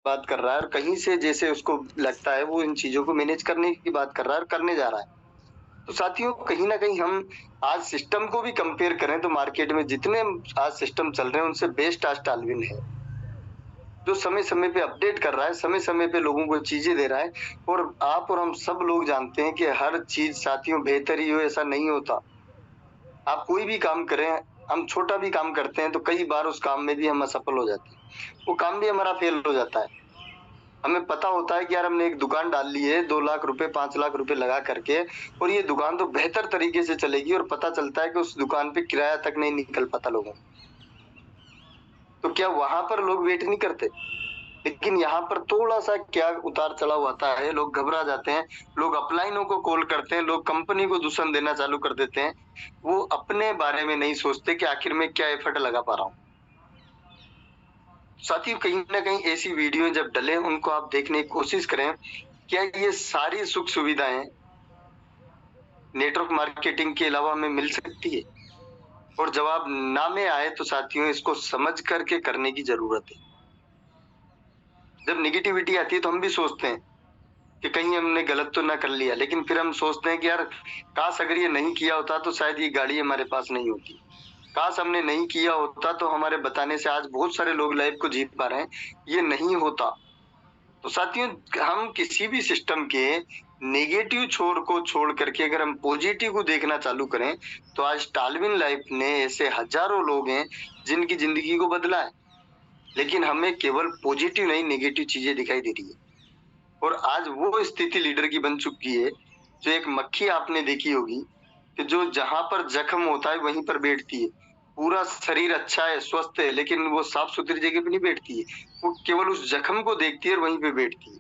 बात कर रहा है और कहीं से जैसे उसको लगता है वो इन चीज़ों को मैनेज करने की बात कर रहा है और करने जा रहा है। तो साथियों कहीं न कहीं हम आज सिस्टम को भी कंपेयर करें तो मार्केट में जितने आज सिस्टम चल रहे हैं उनसे बेस्ट आज टालविन है। जो समय-समय पे अपडेट कर रहा है, समय-समय पे लोगों को चीज़ें दे रहा है और आप और हम सब लोग जानते हैं कि हर चीज़ साथियों बेहतर ही हो ऐसा नहीं होता। आप कोई भी काम करें, हम छोटा भी काम करते हैं तो कई बार उस काम में भी हम असफल हो जाते हैं। वो काम भी हमारा फेल हो जाता है। हमें पता होता है कि यार हमने एक दुकान डाल ली है 2 लाख रुपए, 5 लाख रुपए लगा करके और ये दुकान तो बेहतर तरीके से चलेगी और पता चलता है कि उस दुकान पे किराया तक नहीं निकल पाता लोगों का। तो क्या वहाँ पर लोग वेट नहीं करते? लेकिन यहाँ पर थोड़ा-सा क्या उतार-चढ़ाव आता है, लोग घबरा जाते हैं, लोग अपलाइनों को कॉल करते हैं, लोग कंपनी को दूषण देना चालू कर देते हैं। वो अपने बारे में नहीं सोचते कि आखिर मैं क्या एफर्ट लगा पा रहा हूँ। साथियों कहीं न कहीं ऐसी वीडियो जब डले उनको आप देखने की कोशिश करें, क्या ये सारी सुख-सुविधाएँ नेटवर्क मार्केटिंग के अलावा हमें मिल सकती है? और जवाब ना में आए तो साथियों इसको समझ कर के करने की ज़रूरत है। जब नेगेटिविटी आती है तो हम भी सोचते हैं कि कहीं हमने गलत तो ना कर लिया, लेकिन फिर हम सोचते हैं कि यार काश अगर ये नहीं किया होता तो शायद ये गाड़ी हमारे पास नहीं होती। काश हमने नहीं किया होता तो हमारे बताने से आज बहुत सारे लोग लाइफ को जी पा रहे हैं, ये नहीं होता। तो साथियों हम किसी भी सिस्टम के नेगेटिव छोर को छोड़ करके अगर हम पॉजिटिव को देखना चालू करें, तो आज टाल्विन लाइफ ने ऐसे हज़ारों लोग हैं जिनकी ज़िंदगी को बदला है। लेकिन हमें केवल पॉजिटिव नहीं नेगेटिव चीज़ें दिखाई दे रही है। और आज वो स्थिति लीडर की बन चुकी है, जो एक मक्खी आपने देखी होगी कि जो जहाँ पर ज़ख्म होता है वहीं पर बैठती है। पूरा शरीर अच्छा है, स्वस्थ है, लेकिन वो साफ-सुथरी जगह पे नहीं बैठती है। वो केवल उस ज़ख्म को देखती है और वहीं पे बैठती है।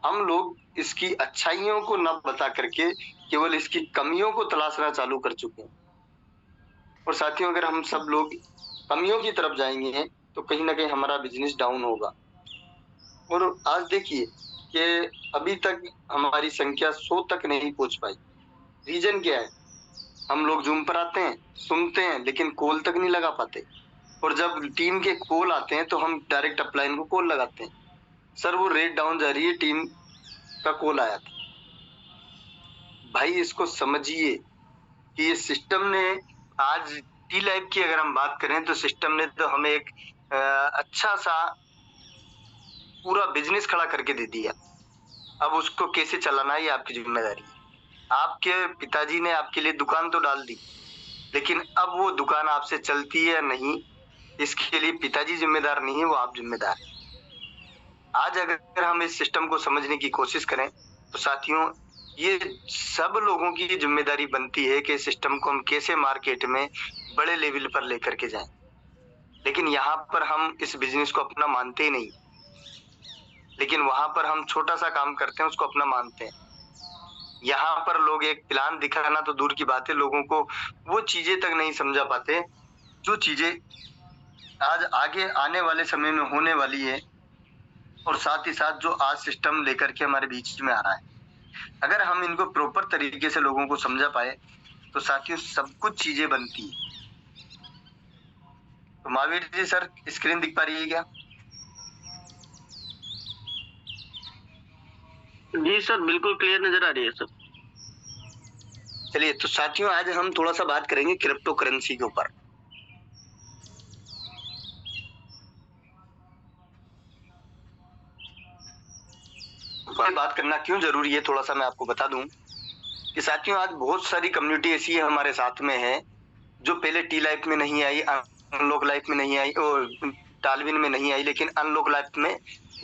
हम लोग इसकी अच्छाइयों को ना बता करके केवल इसकी कमियों को तलाशना चालू कर चुके हैं। और साथियों अगर हम सब लोग कमियों की तरफ जाएँगे, तो कहीं न कहीं हमारा बिज़नेस डाउन होगा। और आज देखिए कि अभी तक हमारी संख्या 100 तक नहीं पहुँच पाई। रीज़न क्या है? हम लोग ज़ूम पर आते हैं, सुनते हैं, लेकिन कॉल तक नहीं लगा पाते और जब टीम के कॉल आते हैं, तो हम डायरेक्ट अपलाइन को कॉल लगाते हैं। सर वो रेट डाउन जा रही है, टीम का कॉल आया था। भाई इसको समझिए कि ये सिस्टम ने आज टी लाइफ की अगर हम बात करें, तो सिस्टम ने तो हमें एक अच्छा-सा पूरा बिज़नेस खड़ा करके दे दिया। अब उसको कैसे चलाना है ये आपकी ज़िम्मेदारी है। आपके पिताजी ने आपके लिए दुकान तो डाल दी, लेकिन अब वो दुकान आपसे चलती है या नहीं, इसके लिए पिताजी ज़िम्मेदार नहीं है, वो आप ज़िम्मेदार हैं। आज अगर हम इस सिस्टम को समझने की कोशिश करें, तो साथियों ये सब लोगों की ज़िम्मेदारी बनती है कि सिस्टम को हम कैसे मार्केट में बड़े लेवल पर लेकर के जाएँ। लेकिन यहाँ पर हम इस बिज़नेस को अपना मानते ही नहीं। लेकिन वहाँ पर हम छोटा-सा काम करते हैं, उसको अपना मानते हैं। यहाँ पर लोग एक प्लान दिखाना तो दूर की बात है, लोगों को वो चीज़ें तक नहीं समझा पाते, जो चीज़ें आज आगे आने वाले समय में होने वाली है और साथ ही साथ जो आज सिस्टम लेकर के हमारे बीच में आ रहा है। अगर हम इनको प्रॉपर तरीके से लोगों को समझा पाए, तो साथियों सब कुछ चीज़ें बनती हैं। तो महावीर जी सर स्क्रीन दिख पा रही है क्या? जी सर, बिल्कुल क्लियर नज़र आ रही है सर। चलिए तो साथियों आज हम थोड़ा-सा बात करेंगे क्रिप्टो करेंसी के ऊपर। बात करना क्यों ज़रूरी है थोड़ा-सा मैं आपको बता दूँ, कि साथियों आज बहुत सारी कम्युनिटी ऐसी है हमारे साथ में है, जो पहले टी लाइफ में नहीं आई, अनलॉक लाइफ में नहीं आई और टाल्विन में नहीं आई, लेकिन अनलॉक लाइफ में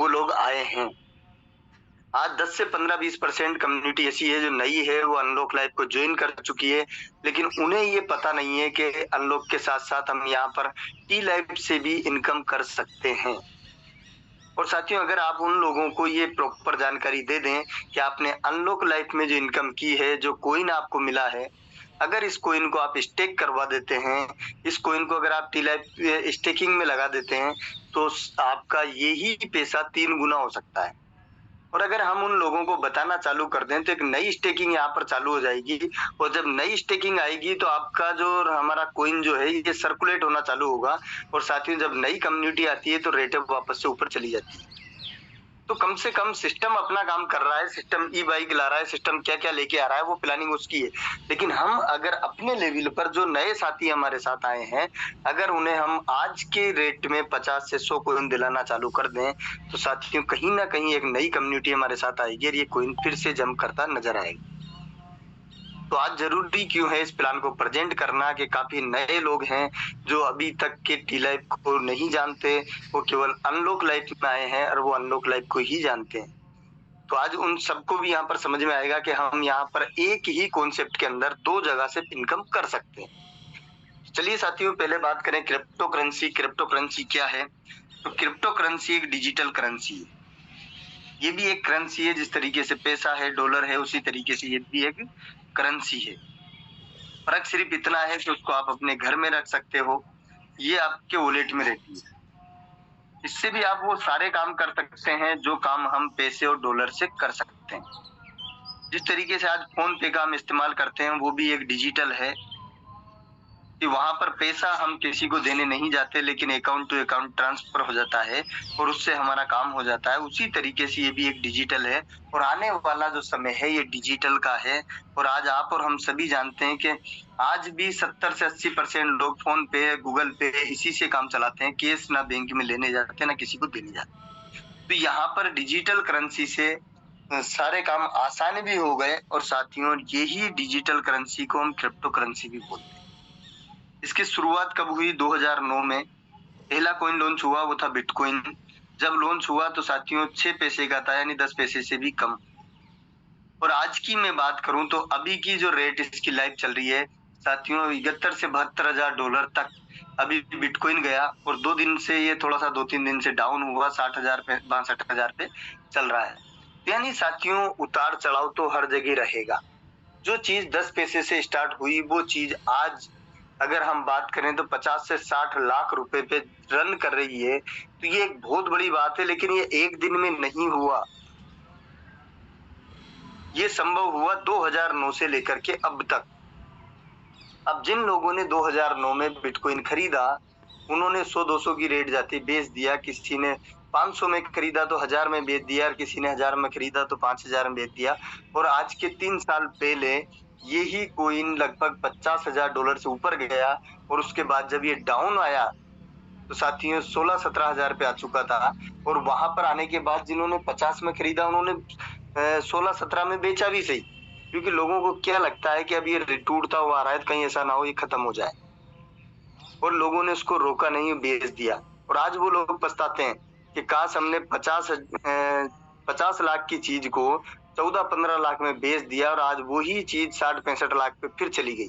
वो लोग आए हैं। आज 10 से 15-20% कम्युनिटी ऐसी है जो नई है, वो अनलॉक लाइफ को जॉइन कर चुकी है, लेकिन उन्हें ये पता नहीं है कि अनलॉक के साथ-साथ हम यहाँ पर टी लाइफ से भी इनकम कर सकते हैं। और साथियों अगर आप उन लोगों को ये प्रॉपर जानकारी दे दें कि आपने अनलॉक लाइफ में जो इनकम की है, जो कॉइन आपको मिला है, अगर इस कॉइन को आप स्टेक करवा देते हैं, इस कॉइन को अगर आप टी लाइफ स्टेकिंग में लगा देते हैं, तो आपका यही पैसा 3 गुना हो सकता है। और अगर हम उन लोगों को बताना चालू कर दें, तो एक नई स्टेकिंग यहाँ पर चालू हो जाएगी और जब नई स्टेकिंग आएगी, तो आपका जो हमारा कॉइन जो है, ये सर्कुलेट होना चालू होगा और साथ ही जब नई कम्युनिटी आती है, तो रेट वापस से ऊपर चली जाती है। तो कम से कम सिस्टम अपना काम कर रहा है, सिस्टम ई बाइक ला रहा है, सिस्टम क्या क्या लेके आ रहा है, वो प्लानिंग उसकी है। लेकिन हम अगर अपने लेवल पर जो नए साथी हमारे साथ आए हैं, अगर उन्हें हम आज के रेट में 50 से 100 कॉइन दिलाना चालू कर दें, तो साथियों कहीं ना कहीं एक नई कम्युनिटी हमारे साथ आएगी और ये कॉइन फिर से जम करता नजर आएगा। तो आज जरूरी क्यों है इस प्लान को प्रेजेंट करना कि काफी नए लोग हैं जो अभी तक के टी लाइफ को नहीं जानते, वो केवल अनलॉक लाइफ में आए हैं और वो अनलॉक लाइफ को ही जानते हैं। तो आज उन सबको भी यहाँ पर समझ में आएगा कि हम यहाँ पर एक ही कॉन्सेप्ट के अंदर दो जगह से इनकम कर सकते हैं। चलिए साथियों, पहले बात करें क्रिप्टो करेंसी। क्रिप्टो करेंसी क्या है? तो क्रिप्टो करेंसी एक डिजिटल करेंसी है। ये भी एक करेंसी है, जिस तरीके से पैसा है, डॉलर है, उसी तरीके से ये भी एक करेंसी है। फर्क सिर्फ इतना है कि उसको आप अपने घर में रख सकते हो, ये आपके वॉलेट में रहती है। इससे भी आप वो सारे काम कर सकते हैं जो काम हम पैसे और डॉलर से कर सकते हैं। जिस तरीके से आज फोन पे का हम इस्तेमाल करते हैं, वो भी एक डिजिटल है कि वहां पर पैसा हम किसी को देने नहीं जाते, लेकिन अकाउंट टू अकाउंट ट्रांसफर हो जाता है और उससे हमारा काम हो जाता है। उसी तरीके से ये भी एक डिजिटल है और आने वाला जो समय है ये डिजिटल का है। और आज आप और हम सभी जानते हैं कि आज भी 70 से 80% लोग फोन पे, गूगल पे, इसी से काम चलाते हैं। कैश ना बैंक में लेने जाते, ना किसी को देने जाते। तो यहाँ पर डिजिटल करेंसी से सारे काम आसान भी हो गए और साथियों यही डिजिटल करेंसी को हम क्रिप्टो करेंसी भी बोलते हैं। इसकी शुरुआत कब हुई? 2009 में पहला कॉइन लॉन्च हुआ, वो था बिटकॉइन। जब लॉन्च हुआ तो साथियों 6 पैसे का था, यानी 10 पैसे से भी कम। और आज की मैं बात करूं तो अभी की जो रेट इसकी लाइफ चल रही है साथियों, 71 से 72 हजार डॉलर तक अभी बिटकॉइन गया। और 2 दिन से ये थोड़ा सा 2-3 दिन से डाउन हुआ, 60,000 पे, 62,000 पे चल रहा है। यानी साथियों उतार चढ़ाव तो हर जगह रहेगा। जो चीज 10 पैसे से स्टार्ट हुई, वो चीज आज अगर हम बात करें तो 50 से 60 लाख रुपए पे रन कर रही है। तो ये एक बहुत बड़ी बात है, लेकिन ये एक दिन में नहीं हुआ। ये संभव हुआ 2009 से लेकर के अब तक। अब जिन लोगों ने 2009 में बिटकॉइन खरीदा, उन्होंने 100-200 की रेट जाती बेच दिया। किसी ने 500 में खरीदा तो 1000 में बेच दिया, और किसी ने 1000 में खरीदा तो 5000 में बेच दिया। और आज के 3 साल पहले यही कॉइन लगभग 50,000 डॉलर से ऊपर गया। और उसके बाद जब ये डाउन आया तो साथियों 16-17 हजार पे आ चुका था। और वहां पर आने के बाद जिन्होंने 50 में खरीदा, उन्होंने 16-17 में बेचा भी सही, क्योंकि लोगों को क्या लगता है कि अब ये टूटता हुआ आ रहा है, तो कहीं ऐसा ना हो ये खत्म हो जाए। और लोगों ने उसको रोका नहीं, बेच दिया। और आज वो लोग पछताते हैं कि काश हमने 50 लाख की चीज को 14-15 लाख में बेच दिया, और आज वही चीज 60-65 लाख पे फिर चली गई।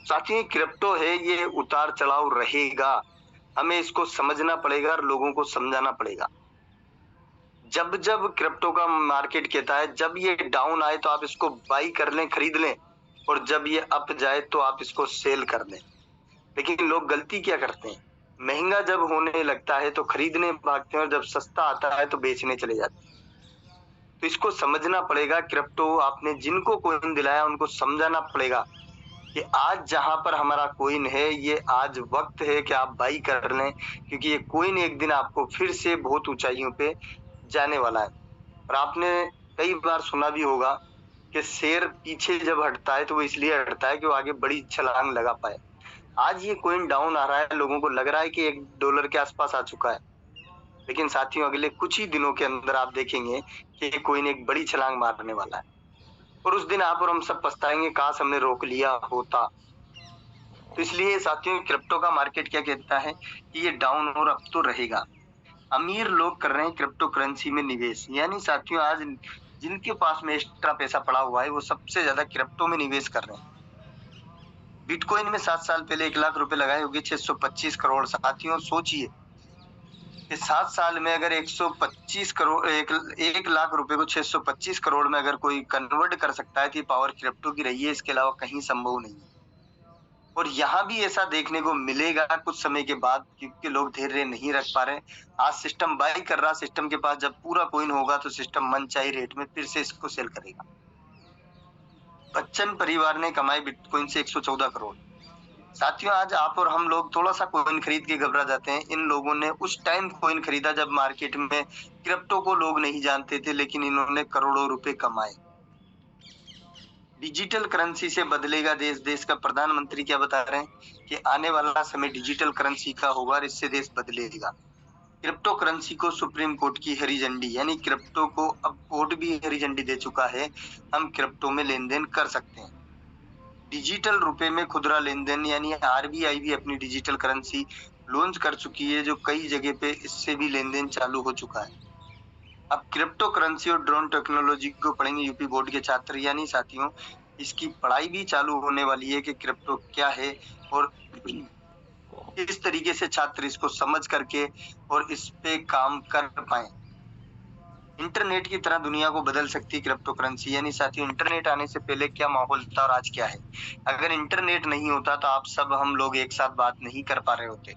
साथियों क्रिप्टो है, ये उतार चढ़ाव रहेगा। हमें इसको समझना पड़ेगा और लोगों को समझाना पड़ेगा। जब जब क्रिप्टो का मार्केट कहता है जब ये डाउन आए तो आप इसको बाई कर लें, खरीद लें, और जब ये अप जाए तो आप इसको सेल कर दें। लेकिन लोग गलती क्या करते हैं? महंगा जब होने लगता है तो खरीदने भागते हैं, और जब सस्ता आता है तो बेचने चले जाते हैं। तो इसको समझना पड़ेगा। क्रिप्टो आपने जिनको कॉइन दिलाया उनको समझाना पड़ेगा कि आज जहां पर हमारा कॉइन है, ये आज वक्त है कि आप बाई कर लें, क्योंकि ये कॉइन एक दिन आपको फिर से बहुत ऊंचाइयों पे जाने वाला है। और आपने कई बार सुना भी होगा कि शेर पीछे जब हटता है तो वो इसलिए हटता है कि वो आगे बड़ी छलांग लगा पाए। आज ये कॉइन डाउन आ रहा है, लोगों को लग रहा है कि $1 के आसपास आ चुका है, लेकिन साथियों अगले कुछ ही दिनों के अंदर आप देखेंगे कि ये कॉइन एक बड़ी छलांग मारने वाला है। और उस दिन आप और हम सब पछताएंगे, काश हमने रोक लिया होता। तो इसलिए साथियों क्रिप्टो का मार्केट क्या कहता है कि ये डाउन और अप तो रहेगा। अमीर लोग कर रहे हैं क्रिप्टो करेंसी में निवेश, यानी साथियों आज जिनके पास में एक्स्ट्रा पैसा पड़ा हुआ है वो सबसे ज्यादा क्रिप्टो में निवेश कर रहे हैं। बिटकॉइन में 7 साल पहले 1 लाख रुपए लगाए होंगे 625 करोड़। साथियों सोचिए कि 7 साल में अगर 125 करोड़, 1 लाख रुपए को 625 करोड़ में अगर कोई कन्वर्ट कर सकता है तो पावर क्रिप्टो की रही है, इसके अलावा कहीं संभव नहीं है। और यहाँ भी ऐसा देखने को मिलेगा कुछ समय के बाद, क्योंकि लोग धैर्य नहीं रख पा रहे। आज सिस्टम बाई कर रहा, सिस्टम के पास जब पूरा कॉइन होगा तो सिस्टम मनचाही रेट में फिर से इसको सेल करेगा। बच्चन परिवार ने कमाई बिटकॉइन से 114 करोड़। साथियों आज आप और हम लोग थोड़ा सा कॉइन खरीद के घबरा जाते हैं। इन लोगों ने उस टाइम कॉइन खरीदा जब मार्केट में क्रिप्टो को लोग नहीं जानते थे, लेकिन इन्होंने करोड़ों रुपए कमाए। डिजिटल करेंसी से बदलेगा देश। देश का प्रधानमंत्री क्या बता रहे हैं कि आने वाला समय डिजिटल करेंसी का होगा और इससे देश बदलेगा। क्रिप्टो करेंसी को सुप्रीम कोर्ट की हरी झंडी, यानी क्रिप्टो को अब कोर्ट भी हरी झंडी दे चुका है। हम क्रिप्टो में लेन देन कर सकते हैं। डिजिटल रुपए में खुदरा लेन देन, यानी आरबीआई भी अपनी डिजिटल करेंसी लॉन्च कर चुकी है, जो कई जगह पे इससे भी लेन देन चालू हो चुका है। अब क्रिप्टो करेंसी और ड्रोन टेक्नोलॉजी को पढ़ेंगे यूपी बोर्ड के छात्र। यानी साथियों इसकी पढ़ाई भी चालू होने वाली है कि क्रिप्टो क्या है और किस तरीके से छात्र इसको समझ करके और इस पे काम कर पाए। इंटरनेट की तरह दुनिया को बदल सकती है क्रिप्टो करेंसी। यानी साथियों इंटरनेट आने से पहले क्या माहौल था और आज क्या है। अगर इंटरनेट नहीं होता तो आप सब हम लोग एक साथ बात नहीं कर पा रहे होते।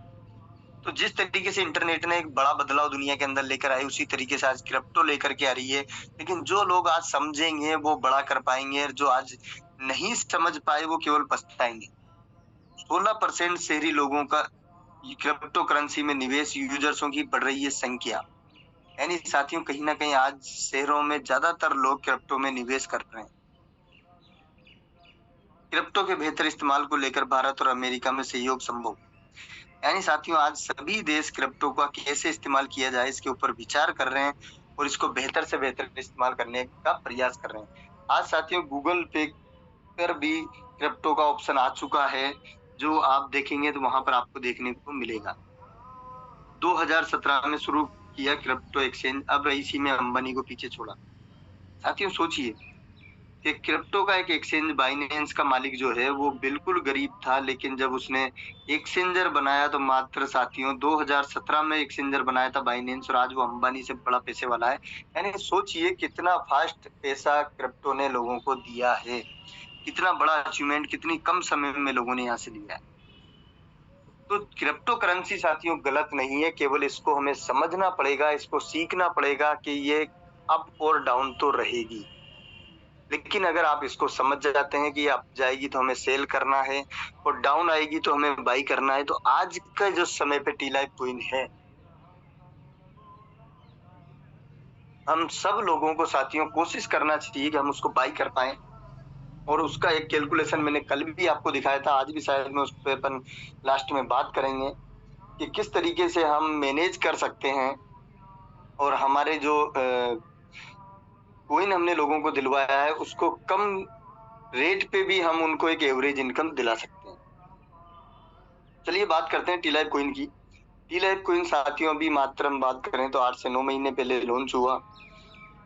तो जिस तरीके से इंटरनेट ने एक बड़ा बदलाव दुनिया के अंदर लेकर आई, उसी तरीके से आज क्रिप्टो लेकर के आ रही है। लेकिन जो लोग आज समझेंगे वो बड़ा कर पाएंगे, और जो आज नहीं समझ पाए वो केवल पछताएंगे। 16% शहरी लोगों का क्रिप्टो करेंसी में निवेश, यूजर्सों की बढ़ रही है संख्या। यानी साथियों कहीं ना कहीं आज शहरों में ज्यादातर लोग क्रिप्टो में निवेश कर रहे हैं। क्रिप्टो के बेहतर इस्तेमाल को लेकर भारत और अमेरिका में सहयोग संभव। यानी साथियों आज सभी देश क्रिप्टो का कैसे इस्तेमाल किया जाए इसके ऊपर विचार कर रहे हैं और इसको बेहतर से बेहतर इस्तेमाल करने का प्रयास कर रहे हैं। आज साथियों गूगल पे पर भी क्रिप्टो का ऑप्शन आ चुका है, जो आप देखेंगे तो वहां पर आपको देखने को मिलेगा। 2017 में शुरू किया क्रिप्टो एक्सचेंज, अब इसी में अंबानी को पीछे छोड़ा। साथियों सोचिए कि क्रिप्टो का एक एक्सचेंज बाइनेंस का मालिक जो है वो बिल्कुल गरीब था, लेकिन जब उसने एक्सचेंजर बनाया तो मात्र साथियों 2017 में एक्सचेंजर बनाया था बाइनेंस, और आज वो अंबानी से बड़ा पैसे वाला है। यानी सोचिए कितना फास्ट पैसा क्रिप्टो ने लोगों को दिया है, कितना बड़ा अचीवमेंट कितनी कम समय में लोगों ने यहाँ से लिया है। तो क्रिप्टो करेंसी साथियों गलत नहीं है, केवल इसको हमें समझना पड़ेगा, इसको सीखना पड़ेगा कि ये अप और डाउन तो रहेगी। लेकिन अगर आप इसको समझ जाते हैं कि अप जाएगी तो हमें सेल करना है और डाउन आएगी तो हमें बाई करना है, तो आज का जो समय पे टी लाइफ कॉइन है, हम सब लोगों को साथियों कोशिश करना चाहिए कि हम उसको बाई कर पाए। और उसका एक कैलकुलेशन मैंने कल भी आपको दिखाया था, आज भी शायद में उस पर अपन लास्ट में बात करेंगे कि किस तरीके से हम मैनेज कर सकते हैं और हमारे जो कॉइन हमने लोगों को दिलवाया है उसको कम रेट पे भी हम उनको एक एवरेज इनकम दिला सकते हैं। चलिए बात करते हैं टी लाइफ कॉइन की। टी लाइफ कॉइन साथियों अभी मात्र हम बात करें तो 8 से 9 महीने पहले लॉन्च हुआ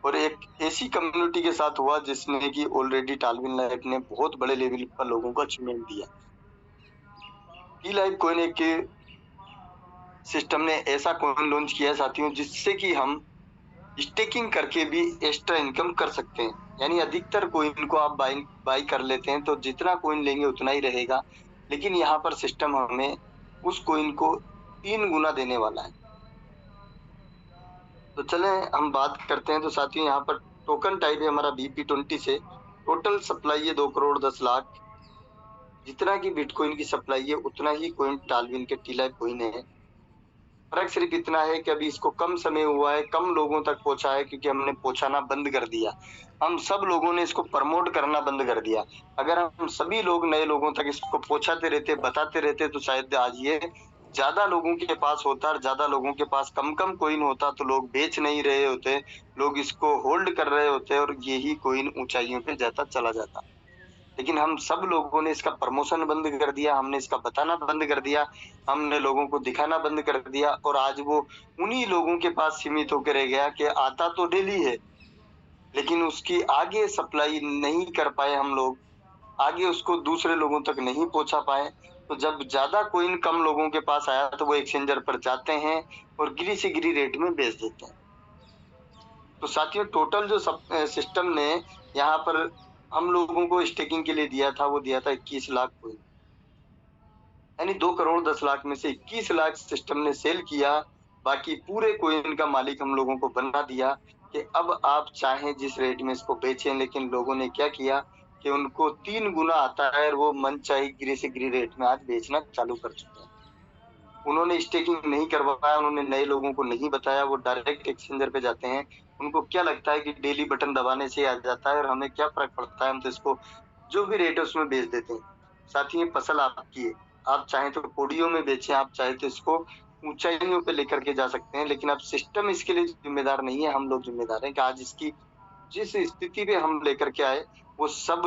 और एक ऐसी कम्युनिटी के साथ हुआ जिसने कि ऑलरेडी टालविन लाइफ ने बहुत बड़े लेवल पर लोगों को अचीवमेंट दिया। टी लाइफ कॉइन एक सिस्टम ने ऐसा कॉइन लॉन्च किया है साथियों जिससे कि हम स्टेकिंग करके भी एक्स्ट्रा इनकम कर सकते हैं। यानी अधिकतर कॉइन को आप बाई कर लेते हैं तो जितना कॉइन लेंगे उतना ही रहेगा, लेकिन यहाँ पर सिस्टम हमें उस कॉइन को 3 गुना देने वाला है। तो चले हम बात करते हैं। तो साथियों यहाँ पर टोकन टाइप है हमारा BP20 से, टोटल सप्लाई है 2 करोड़ 10 लाख। जितना की बिटकॉइन की सप्लाई है उतना ही कॉइन टालविन के टी लाइफ कॉइन है। फर्क सिर्फ इतना है कि अभी इसको कम समय हुआ है, कम लोगों तक पहुंचा है, क्योंकि हमने पहुंचाना बंद कर दिया। हम सब लोगों ने इसको प्रमोट करना बंद कर दिया। अगर हम सभी लोग नए लोगों तक इसको पहुंचाते रहते, बताते रहते, तो शायद आज ये ज्यादा लोगों के पास होता और ज्यादा लोगों के पास कम कम कॉइन होता, तो लोग बेच नहीं रहे होते, लोग इसको होल्ड कर रहे होते और यही कॉइन ऊंचाइयों पे जाता चला जाता। लेकिन हम सब लोगों ने इसका प्रमोशन बंद कर दिया, हमने इसका बताना बंद कर दिया, हमने लोगों को दिखाना बंद कर दिया, और आज वो उन्हीं लोगों के पास सीमित होकर रह गया कि आता तो डेली है लेकिन उसकी आगे सप्लाई नहीं कर पाए, हम लोग आगे उसको दूसरे लोगों तक नहीं पहुंचा पाए। तो जब ज्यादा कॉइन कम लोगों के पास आया तो वो एक्सचेंजर पर जाते हैं और गिरी से गिरी रेट में बेच देते हैं। तो साथियों टोटल जो सिस्टम ने यहाँ पर हम लोगों को स्टेकिंग के लिए दिया था, वो दिया था 21 लाख कॉइन। यानी 2 करोड़ 10 लाख में से 21 लाख सिस्टम ने सेल किया, बाकी पूरे कॉइन का मालिक हम लोगों को बना दिया कि अब आप चाहें जिस रेट में इसको बेचें। लेकिन लोगों ने क्या किया कि उनको 3 गुना आता है और वो मनचाही गिरे से गिरे रेट में आज बेचना चालू कर चुके हैं। उन्होंने स्टेकिंग नहीं करवाया, उन्होंने नए लोगों को नहीं बताया, वो डायरेक्ट एक्सचेंजर पे जाते हैं। उनको क्या लगता है कि डेली बटन दबाने से आ जाता है और हमें क्या फर्क पड़ता है, हम तो इसको जो भी रेट है उसमें बेच देते हैं। साथ ही ये फसल आपकी है, आप चाहें तो कोडियों में बेचें, आप चाहे तो इसको ऊंचाइयों पे लेकर के जा सकते हैं, लेकिन अब सिस्टम इसके लिए जिम्मेदार नहीं है, हम लोग जिम्मेदार हैं कि आज इसकी जिस स्थिति पे हम लेकर के आए वो सब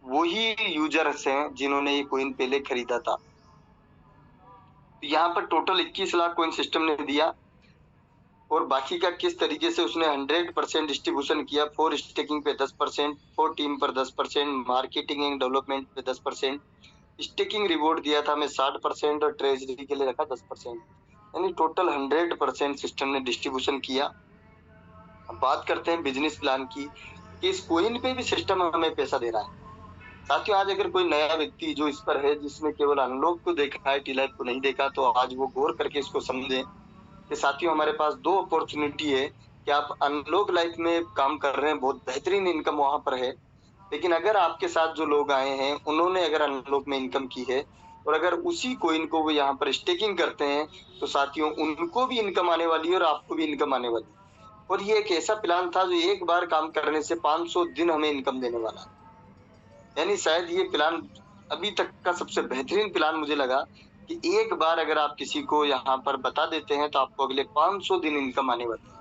वही यूजर्स हैं जिन्होंने ये कॉइन पहले खरीदा था। तो यहाँ पर टोटल 21 लाख कॉइन सिस्टम ने दिया और बाकी का किस तरीके से उसने 100% डिस्ट्रीब्यूशन किया। फॉर स्टेकिंग पे 10%, फॉर टीम पर 10%, मार्केटिंग एंड डेवलपमेंट पे 10%, स्टेकिंग रिवॉर्ड दिया था हमें 60% और ट्रेजरी के लिए रखा 10%, यानी टोटल 100% सिस्टम ने डिस्ट्रीब्यूशन किया। अब बात करते हैं बिजनेस प्लान की कि इस कॉइन पे भी सिस्टम हमें पैसा दे रहा है। साथियों, आज अगर कोई नया व्यक्ति जो इस पर है, जिसने केवल अनलॉक को देखा है, टी-लाइफ को नहीं देखा, तो आज वो गौर करके इसको समझे कि साथियों हमारे पास 2 अपॉर्चुनिटी है कि आप अनलॉक लाइफ में काम कर रहे हैं, बहुत बेहतरीन इनकम वहां पर है, लेकिन अगर आपके साथ जो लोग आए हैं उन्होंने अगर अनलॉक में इनकम की है और अगर उसी कॉइन को वो यहाँ पर स्टेकिंग करते हैं तो साथियों उनको भी इनकम आने वाली है और आपको भी इनकम आने वाली है। और ये एक ऐसा प्लान था जो एक बार काम करने से 500 दिन हमें इनकम देने वाला है। यानी शायद ये प्लान अभी तक का सबसे बेहतरीन प्लान मुझे लगा कि एक बार अगर आप किसी को यहाँ पर बता देते हैं तो आपको अगले 500 दिन इनकम आने वाली है।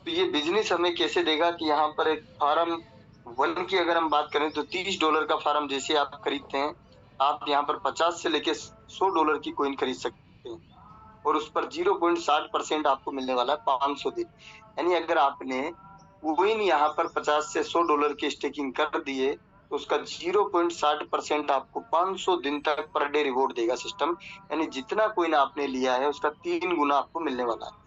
तो ये बिजनेस हमें कैसे देगा कि यहाँ पर एक फार्म 1 की अगर हम बात करें तो $30 का फार्म जैसे आप खरीदते हैं, आप यहाँ पर 50 से लेके $100 की कॉइन खरीद सकते हैं और उस पर 0.60% आपको मिलने वाला है 500 दिन। यानी अगर आपने कॉइन यहाँ पर 50 से $100 की स्टेकिंग कर दिए तो उसका 0.60% आपको 500 दिन तक पर डे रिवॉर्ड देगा सिस्टम। यानी जितना कॉइन आपने लिया है उसका 3 गुना आपको मिलने वाला है।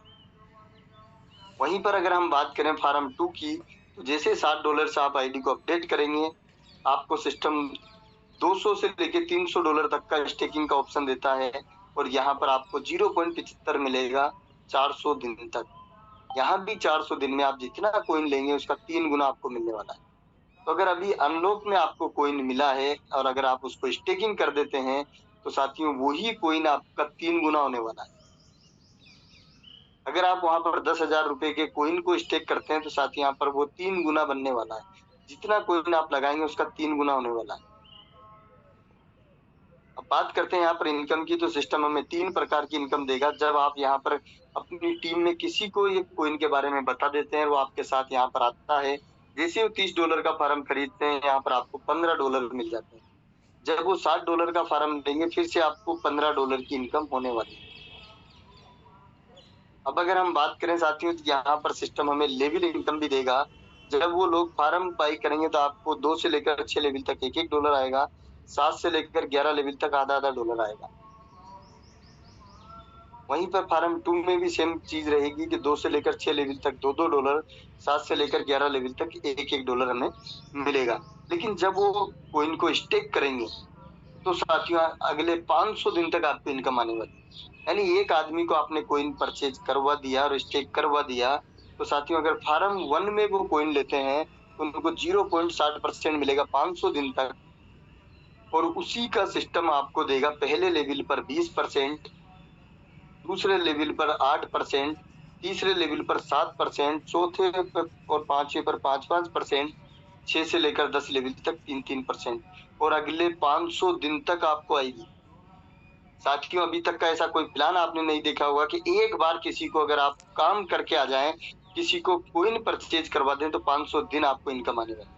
वहीं पर अगर हम बात करें फार्म 2 की, तो जैसे $60 से आप आईडी को अपडेट करेंगे, आपको सिस्टम 200 से लेके $300 तक का स्टेकिंग का ऑप्शन देता है और यहाँ पर आपको 0.75 मिलेगा 400 दिन तक। यहाँ भी 400 दिन में आप जितना कॉइन लेंगे उसका 3 गुना आपको मिलने वाला है। तो अगर अभी अनलॉक में आपको कॉइन मिला है और अगर आप उसको स्टेकिंग कर देते हैं तो साथियों वही कॉइन आपका 3 गुना होने वाला है। अगर आप वहां पर 10,000 रुपए के कॉइन को स्टेक करते हैं तो साथ यहाँ पर वो 3 गुना बनने वाला है। जितना कॉइन आप लगाएंगे उसका 3 गुना होने वाला है। अब बात करते हैं यहाँ पर इनकम की, तो सिस्टम हमें 3 प्रकार की इनकम देगा। जब आप यहाँ पर अपनी टीम में किसी को ये कॉइन के बारे में बता देते हैं, वो आपके साथ यहाँ पर आता है, जैसे वो $30 का फार्म खरीदते हैं यहाँ पर आपको $15 मिल जाते हैं। जब वो $60 का फार्म लेंगे फिर से आपको $15 की इनकम होने वाली है। अब अगर हम बात करें साथियों तो यहाँ पर सिस्टम हमें लेवल इनकम भी देगा। जब वो लोग फार्म बाई करेंगे तो आपको 2 से लेकर 6 लेवल तक $1-1 आएगा, 7 से लेकर 11 लेवल तक आधा-आधा डॉलर आएगा। वहीं पर फार्म 2 में भी सेम चीज रहेगी कि 2 से लेकर 6 लेवल तक $2-2, 7 से लेकर 11 लेवल तक $1-1 हमें मिलेगा। लेकिन जब वो कॉइन को स्टेक करेंगे तो साथियों अगले 500 दिन तक आपको इनकम आने वाली है। यानी एक आदमी को आपने कॉइन परचेज करवा दिया और स्टेक करवा दिया तो साथियों अगर फार्म 1 में वो कॉइन लेते हैं तो उनको 0.60% मिलेगा 500 दिन तक और उसी का सिस्टम आपको देगा पहले लेवल पर 20%, दूसरे लेवल पर 8%, तीसरे लेवल पर 7%, चौथे पर और पांचवें पर 5-5%, 6 से लेकर 10 लेवल तक 3-3% और अगले 500 दिन तक आपको आएगी। साथियों अभी तक का ऐसा कोई प्लान आपने नहीं देखा होगा कि एक बार किसी को अगर आप काम करके आ जाएं, किसी को कॉइन परचेज करवा दें तो 500 दिन आपको इनकम आने वाली।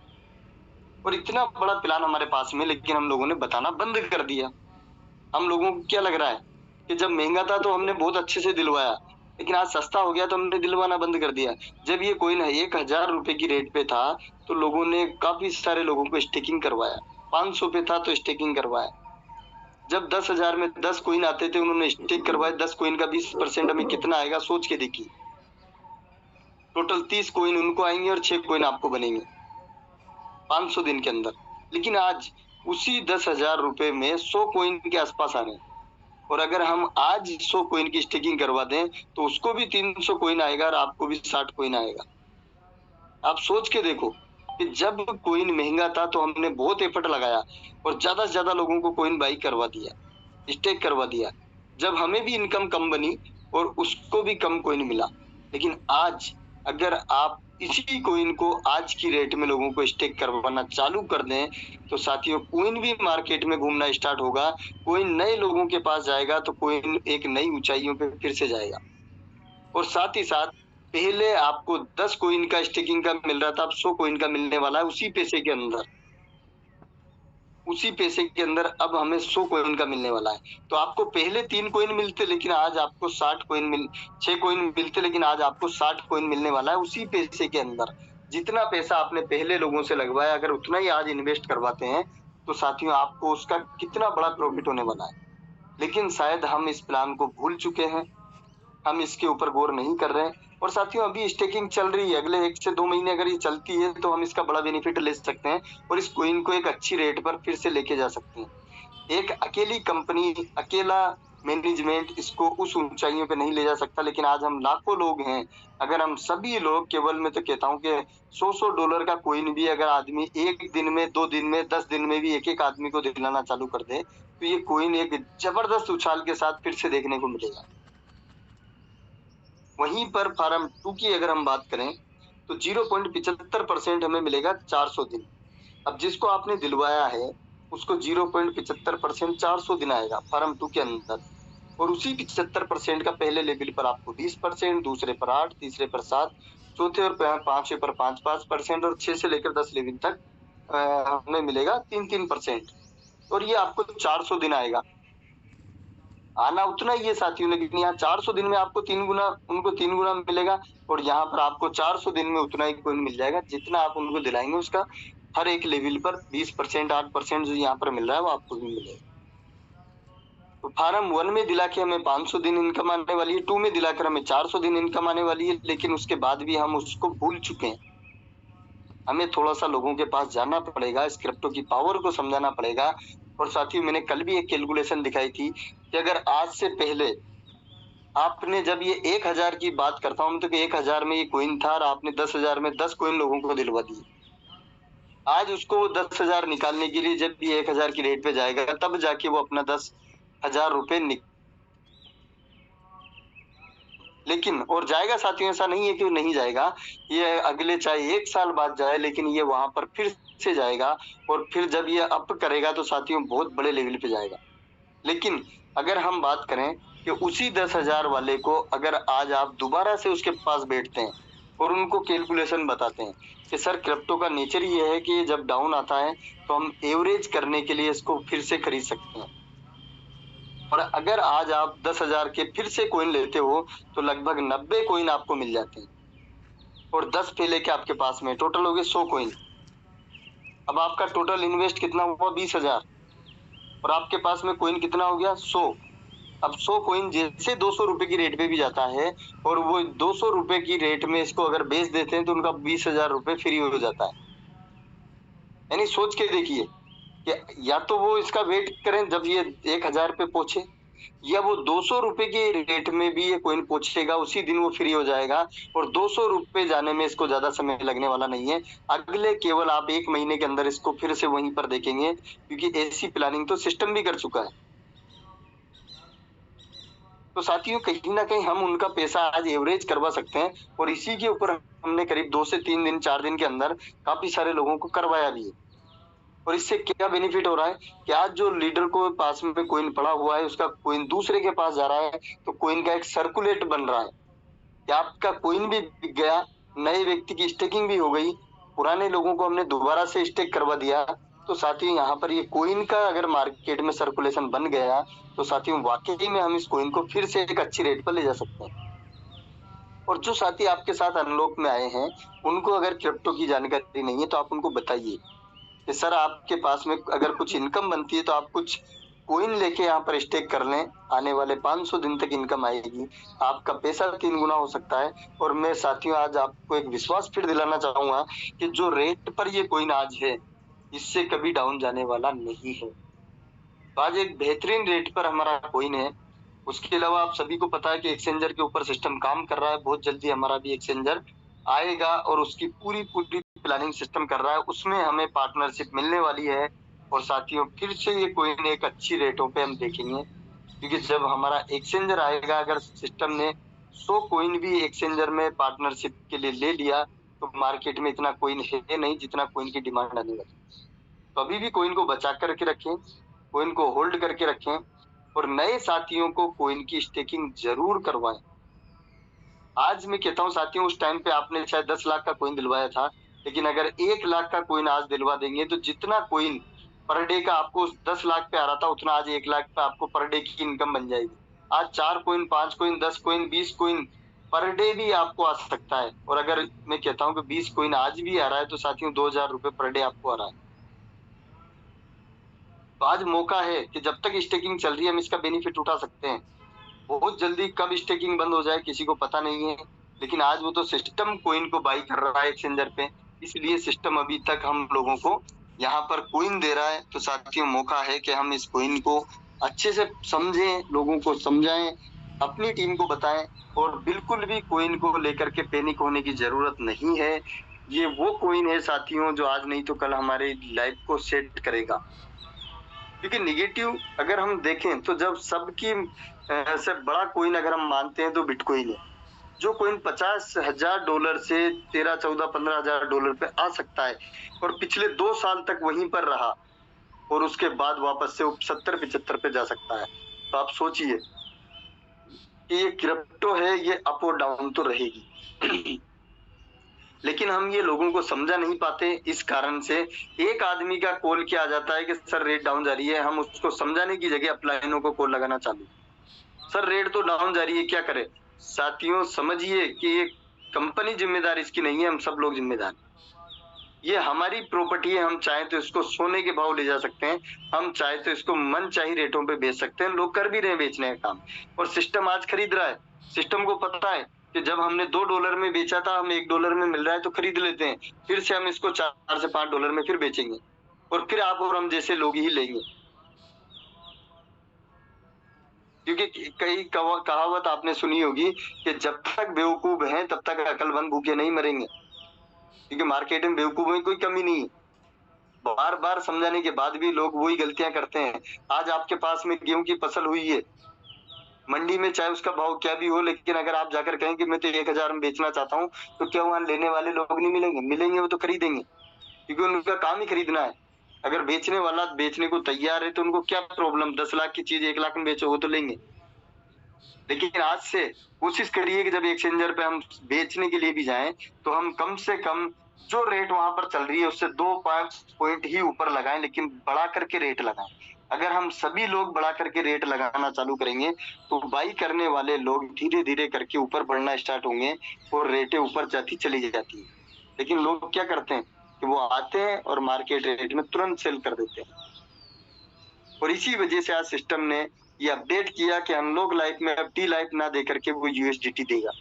और इतना बड़ा प्लान हमारे पास में, लेकिन हम लोगों ने बताना बंद कर दिया। हम लोगों को क्या लग रहा है कि जब महंगा था तो हमने बहुत अच्छे से दिलवाया, लेकिन आज सस्ता हो गया तो हमने दिलवाना बंद कर दिया। जब ये कॉइन 1,000 रुपए की रेट पे था तो लोगों ने काफी सारे लोगों को स्टेकिंग करवाया, 500 पे था तो स्टेकिंग करवाया। जब 10,000 में 10 कॉइन आते थे उन्होंने स्टेक करवाए, 10 कॉइन का 20% हमें कितना आएगा सोच के देखिए। टोटल 30 कॉइन उनको आएंगे और 6 कॉइन आपको बनेंगे 500 दिन के अंदर। लेकिन आज उसी 10,000 रुपए में 100 कॉइन के आसपास आ रहे हैं और अगर हम आज 100 कॉइन की स्टेकिंग करवा दें तो उसको भी 300 कॉइन आएगा और आपको भी 60 कॉइन आएगा। आप सोच के देखो कि जब कोइन महंगा था तो हमने बहुत एफर्ट लगाया और ज्यादा से ज्यादा लोगों को कोइन बाई करवा दिया, स्टेक करवा दिया। जब हमें भी इनकम कम बनी और उसको भी कम कोइन मिला। लेकिन आज अगर आप इसी कोइन को आज की रेट में लोगों को स्टेक करवाना चालू कर दें तो साथियों कोइन भी मार्केट में घूमना स्टार्ट होगा, कोइन नए लोगों के पास जाएगा तो कोइन एक नई ऊंचाइयों पे फिर से जाएगा। और साथ ही साथ पहले आपको 10 कोइन का स्टेकिंग का मिल रहा था, अब 100 कोइन का मिलने वाला है उसी पैसे के अंदर। उसी पैसे के अंदर अब हमें 100 कोइन का मिलने वाला है। तो आपको पहले 3 कोइन मिलते लेकिन आज आपको 6 कोइन मिलते लेकिन आज आपको 60 कोइन मिलने वाला है उसी पैसे के अंदर। जितना पैसा आपने पहले लोगों से लगवाया अगर उतना ही आज इन्वेस्ट करवाते हैं तो साथियों आपको उसका कितना बड़ा प्रॉफिट होने वाला है। लेकिन शायद हम इस प्लान को भूल चुके हैं, हम इसके ऊपर गौर नहीं कर रहे हैं। और साथियों अभी स्टेकिंग चल रही है, अगले 1 से 2 महीने अगर ये चलती है तो हम इसका बड़ा बेनिफिट ले सकते हैं और इस कोइन को एक अच्छी रेट पर फिर से लेके जा सकते हैं। एक अकेली कंपनी, अकेला मैनेजमेंट इसको उस ऊंचाइयों पे नहीं ले जा सकता, लेकिन आज हम लाखों लोग हैं। अगर हम सभी लोग केवल मैं तो कहता हूँ कि $100 का कोइन भी अगर आदमी 1 दिन में, 2 दिन में, 10 दिन में भी एक आदमी को दिलाना चालू कर दे तो ये कोइन एक जबरदस्त उछाल के साथ फिर से देखने को मिलेगा। वहीं पर फार्म 2 की अगर हम बात करें तो 0.75% हमें मिलेगा 400 दिन। अब जिसको आपने दिलवाया है उसको 0.75% 400 दिन आएगा फार्म 2 के अंदर और उसी 75% का पहले लेवल पर आपको 20%, दूसरे पर 8, तीसरे पर 7, चौथे और पांचवें पर 5% और 6 से लेकर 10 लेवल तक हमें मिलेगा 3% और ये आपको 400 दिन आएगा। आना उतना ही है साथियों, लेकिन यहाँ 400 दिन में आपको 3 गुना, उनको 3 गुना मिलेगा और यहाँ पर आपको 400 दिन में उतना ही कोइन मिल जाएगा जितना आप उनको दिलाएंगे। उसका हर एक लेवल पर 20%, 8% जो यहाँ पर मिल रहा है वो आपको भी मिलेगा। तो फार्म 1 में दिला के हमें 500 दिन इनकम आने वाली है, 2 में दिलाकर हमें 400 दिन इनकम आने वाली है, लेकिन उसके बाद भी हम उसको भूल चुके हैं। हमें थोड़ा सा लोगों के पास जाना पड़ेगा, इस क्रिप्टो की पावर को समझाना पड़ेगा। और साथियों मैंने कल भी एक कैलकुलेशन दिखाई थी कि अगर आज से पहले आपने, जब ये 1000 की बात करता हूँ तो 1000 में ये कोइन था और आपने 10,000 में 10 कोइन लोगों को दिलवा दिए। आज उसको 10,000 निकालने के लिए जब ये 1000 की रेट पे जाएगा तब जाके वो अपना 10,000 रुपए लेकिन और जाएगा साथियों, ऐसा नहीं है कि वो नहीं जाएगा। ये अगले चाहे 1 साल बाद जाए लेकिन ये वहां पर फिर से जाएगा और फिर जब ये अप करेगा तो साथियों बहुत बड़े लेवल पे जाएगा। लेकिन अगर हम बात करें कि उसी 10,000 वाले को अगर आज आप दोबारा से उसके पास बैठते हैं और उनको कैलकुलेशन बताते हैं कि सर क्रिप्टो का नेचर ये है कि जब डाउन आता है तो हम एवरेज करने के लिए इसको फिर से खरीद सकते हैं। और अगर आज आप 10,000 के फिर से कोइन लेते हो तो लगभग 90 कोइन आपको मिल जाते हैं और 10 पे लेके आपके पास में टोटल हो गए 100 कोइन। अब आपका टोटल इन्वेस्ट कितना हुआ? 20,000 और आपके पास में कोइन कितना हो गया? 100। अब 100 कोइन जैसे 200 रुपए की रेट पे भी जाता है और वो 200 रुपए की रेट में इसको अगर बेच देते हैं तो उनका 20,000 रुपए फ्री हो जाता है। यानी सोच के देखिए कि या तो वो इसका वेट करें जब ये 1000 पे पहुंचे, या वो 200 रुपए के रेट में भी ये कोइन पहुंचेगा, उसी दिन वो फ्री हो जाएगा और 200 रुपए जाने में इसको ज्यादा समय लगने वाला नहीं है। अगले केवल आप 1 महीने के अंदर इसको फिर से वहीं पर देखेंगे क्योंकि ऐसी प्लानिंग तो सिस्टम भी कर चुका है। तो साथियों कहीं ना कहीं हम उनका पैसा आज एवरेज करवा सकते हैं और इसी के ऊपर हमने करीब 2 से 3 दिन, 4 दिन के अंदर काफी सारे लोगों को करवाया भी है। और इससे क्या बेनिफिट हो रहा है कि आज जो लीडर को पास में कोइन पड़ा हुआ है उसका कोइन दूसरे के पास जा रहा है तो कोइन का एक सर्कुलेट बन रहा है कि आपका कोइन भी बिक गया, नए व्यक्ति की स्टेकिंग भी हो गई, पुराने लोगों को हमने दोबारा से स्टेक करवा दिया। तो साथियों यहाँ पर ये कोइन का अगर मार्केट में सर्कुलेशन बन गया तो साथियों वाकई में हम इस कोइन को फिर से एक अच्छी रेट पर ले जा सकते हैं। और जो साथी आपके साथ अनलॉक में आए हैं उनको अगर क्रिप्टो की जानकारी नहीं है तो आप उनको बताइए कि सर आपके पास में अगर कुछ इनकम बनती है तो आप कुछ कोइन लेके यहाँ पर स्टेक कर लें, आने वाले 500 दिन तक इनकम आएगी, आपका पैसा 3 गुना हो सकता है। और मैं साथियों आज आपको एक विश्वास फिर दिलाना चाहूंगा कि जो रेट पर ये कोइन आज है इससे कभी डाउन जाने वाला नहीं है। तो आज एक बेहतरीन रेट पर हमारा कोइन है। उसके अलावा आप सभी को पता है कि एक्सचेंजर के ऊपर सिस्टम काम कर रहा है, बहुत जल्दी हमारा भी एक्सचेंजर आएगा और उसकी पूरी प्लानिंग सिस्टम कर रहा है उसमें हमें पार्टनरशिप मिलने वाली है। और साथियों फिर से ये कोइन एक अच्छी रेटों पे हम देखेंगे, क्योंकि जब हमारा एक्सचेंजर आएगा, अगर सिस्टम ने 100 कोइन भी एक्सचेंजर में पार्टनरशिप के लिए ले लिया तो मार्केट में इतना कोइन है नहीं जितना कोइन की डिमांड आने वाली। तो अभी भी कोइन को बचा करके रखें, कोइन को होल्ड करके रखें और नए साथियों को कोइन की स्टेकिंग जरूर करवाएं। आज मैं कहता हूं साथियों, उस टाइम पे आपने शायद 10 लाख का कोइन दिलवाया था, लेकिन अगर 1 लाख का कोइन आज दिलवा देंगे तो जितना कोइन पर डे का आपको 10 लाख पे आ रहा था उतना आज 1 लाख पे आपको पर डे की इनकम बन जाएगी। आज 4 coin, 5 coin, 10 coin, 20 coin per day भी आपको आ सकता है। और अगर मैं कहता हूं कि 20 कोइन आज भी आ रहा है तो साथियों 2000 रुपए पर डे आपको आ रहा है। तो आज मौका है कि जब तक स्टेकिंग चल रही है हम इसका बेनिफिट उठा सकते हैं। बहुत जल्दी कब स्टेकिंग बंद हो जाए किसी को पता नहीं है, लेकिन आज वो तो सिस्टम कोइन को बाई कर रहा है एक्सचेंजर पे, इसलिए सिस्टम अभी तक हम लोगों को यहाँ पर कोइन दे रहा है। तो साथियों मौका है कि हम इस कोइन को अच्छे से समझें, लोगों को समझाएं, अपनी टीम को बताएं और बिल्कुल भी कोइन को लेकर के पैनिक होने की जरूरत नहीं है। ये वो कोइन है साथियों जो आज नहीं तो कल हमारे लाइफ को सेट करेगा। क्योंकि निगेटिव अगर हम देखें तो जब सबकी से बड़ा कोइन अगर हम मानते हैं तो बिटकॉइन है, जो कोइन $50,000 से 13, 14, $15,000 पे आ सकता है और पिछले 2 साल तक वहीं पर रहा और उसके बाद वापस से 70-75 पे जा सकता है। तो आप सोचिए कि ये क्रिप्टो है, ये अप और डाउन तो रहेगी लेकिन हम ये लोगों को समझा नहीं पाते। इस कारण से एक आदमी का कॉल किया आ जाता है कि सर रेट डाउन जा रही है, हम उसको समझाने की जगह अपलाइनों को कॉल लगाना चालू, सर रेट तो डाउन जा रही है क्या करें। साथियों समझिए कि ये कंपनी जिम्मेदार इसकी नहीं है, हम सब लोग जिम्मेदार हैं। ये हमारी प्रॉपर्टी है, हम चाहे तो इसको सोने के भाव ले जा सकते हैं, हम चाहे तो इसको मन चाही रेटों पे बेच सकते हैं। लोग कर भी रहे हैं बेचने का काम और सिस्टम आज खरीद रहा है। सिस्टम को पता है कि जब हमने $2 में बेचा था, हम $1 में मिल रहा है तो खरीद लेते हैं, फिर से हम इसको $4 से $5 में फिर बेचेंगे और फिर आप और हम जैसे लोग ही लेंगे। क्योंकि कई कहावत आपने सुनी होगी कि जब तक बेवकूफ हैं तब तक अकलमंद भूखे नहीं मरेंगे, क्योंकि मार्केट में बेवकूफों की कोई कमी नहीं है। बार बार समझाने के बाद भी लोग वही गलतियां करते हैं। आज आपके पास में गेहूं की फसल हुई है मंडी में, चाहे उसका भाव क्या भी हो, लेकिन अगर आप जाकर कहें कि मैं तो 1000 में बेचना चाहता हूँ तो क्या वहां लेने वाले लोग नहीं मिलेंगे? मिलेंगे, वो तो खरीदेंगे क्योंकि उनका काम ही खरीदना है। अगर बेचने वाला बेचने को तैयार है तो उनको क्या प्रॉब्लम, 10 लाख की चीज 1 लाख में बेचो वो तो लेंगे। लेकिन आज से कोशिश करिए कि जब एक्सचेंजर पे हम बेचने के लिए भी जाएं तो हम कम से कम जो रेट वहां पर चल रही है उससे 2-5 पॉइंट ही ऊपर लगाएं, लेकिन बढ़ा करके रेट लगाएं। अगर हम सभी लोग बढ़ा करके रेट लगाना चालू करेंगे तो बाई करने वाले लोग धीरे धीरे करके ऊपर बढ़ना स्टार्ट होंगे और रेटें ऊपर जाती चली जाती है। लेकिन लोग क्या करते हैं कि वो आते हैं और मार्केट रेट में तुरंत सेल कर देते हैं। और इसी वजह से आज सिस्टम ने ये अपडेट किया कि अनलॉक लाइफ में अब टी लाइफ ना दे करके वो यूएसडीटी देगा,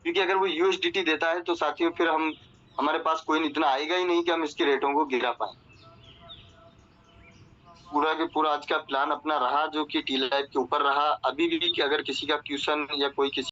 क्योंकि अगर वो यूएसडीटी देता है तो साथियों फिर हमारे पास कोई इतना आएगा ही नहीं कि हम इसके रेटों को गिरा पाए। पूरा के पूरा आज का प्लान अपना रहा जो कि टी लाइफ के ऊपर रहा। अभी भी अगर किसी का क्वेश्चन या कोई किसी